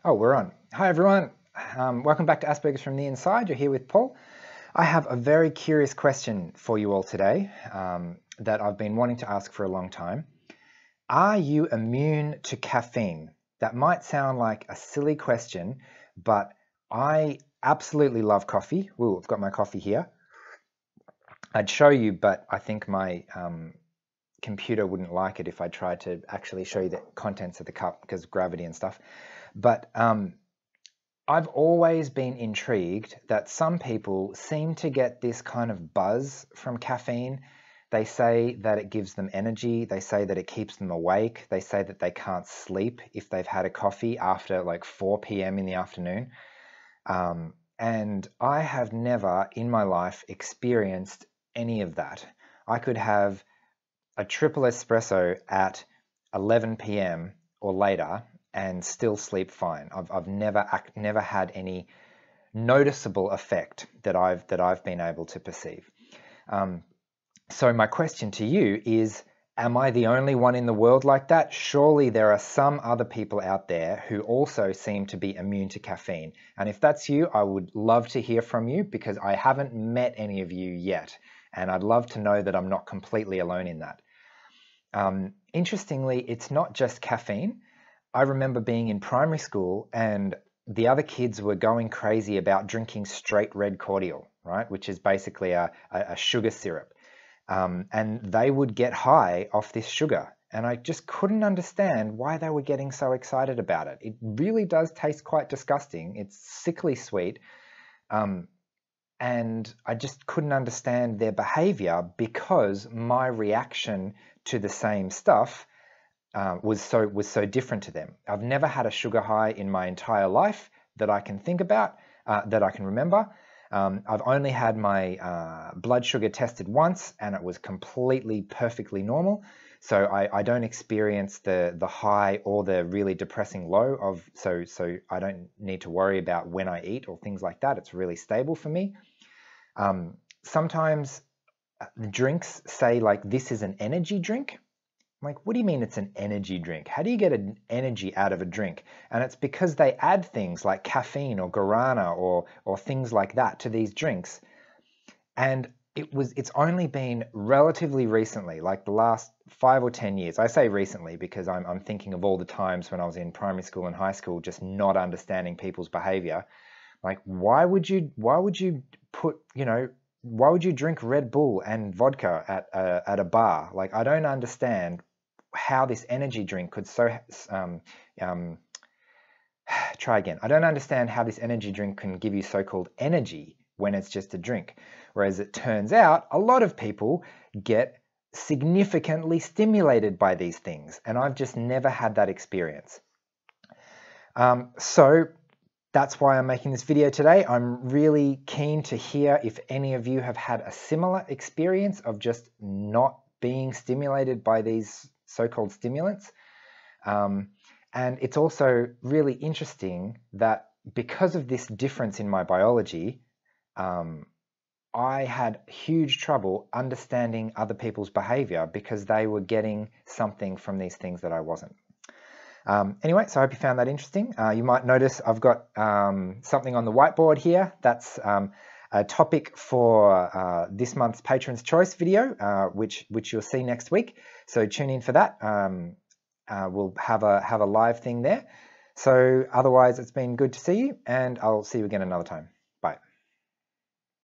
Oh, we're on. Hi, everyone. Welcome back to Aspergers from the Inside. You're here with Paul. I have a very curious question for you all today that I've been wanting to ask for a long time. Are you immune to caffeine? That might sound like a silly question, but I absolutely love coffee. Ooh, I've got my coffee here. I'd show you, but I think my computer wouldn't like it if I tried to actually show you the contents of the cup because of gravity and stuff. But I've always been intrigued that some people seem to get this kind of buzz from caffeine. They say that it gives them energy. They say that it keeps them awake. They say that they can't sleep if they've had a coffee after like 4 p.m. in the afternoon. And I have never in my life experienced any of that. I could have a triple espresso at 11 p.m. or later and still sleep fine. I've never had any noticeable effect that I've been able to perceive. So my question to you is, am I the only one in the world like that? Surely there are some other people out there who also seem to be immune to caffeine. And if that's you, I would love to hear from you because I haven't met any of you yet. And I'd love to know that I'm not completely alone in that. Interestingly, it's not just caffeine. I remember being in primary school and the other kids were going crazy about drinking straight red cordial, right? Which is basically a sugar syrup. And they would get high off this sugar. And I just couldn't understand why they were getting so excited about it. It really does taste quite disgusting. It's sickly sweet. And I just couldn't understand their behavior because my reaction to the same stuff was so different to them. I've never had a sugar high in my entire life that I can think about, that I can remember. I've only had my blood sugar tested once and it was completely perfectly normal. So I don't experience the high or the really depressing low of, so I don't need to worry about when I eat or things like that. It's really stable for me. Sometimes drinks say like, this is an energy drink. I'm like, what do you mean it's an energy drink? How do you get an energy out of a drink? And it's because they add things like caffeine or guarana or things like that to these drinks. And it's only been relatively recently, like the last 5 or 10 years. I say recently because I'm thinking of all the times when I was in primary school and high school, just not understanding people's behavior. Like, why would you put, why would you drink Red Bull and vodka at a bar? Like, I don't understand how this energy drink could try again. I don't understand how this energy drink can give you so-called energy when it's just a drink. Whereas it turns out a lot of people get significantly stimulated by these things. And I've just never had that experience. So that's why I'm making this video today. I'm really keen to hear if any of you have had a similar experience of just not being stimulated by these so-called stimulants. And it's also really interesting that because of this difference in my biology, I had huge trouble understanding other people's behavior because they were getting something from these things that I wasn't. Anyway, so I hope you found that interesting. You might notice I've got something on the whiteboard here. That's a topic for this month's Patron's Choice video, which you'll see next week. So tune in for that. We'll have a live thing there. So otherwise, it's been good to see you, and I'll see you again another time.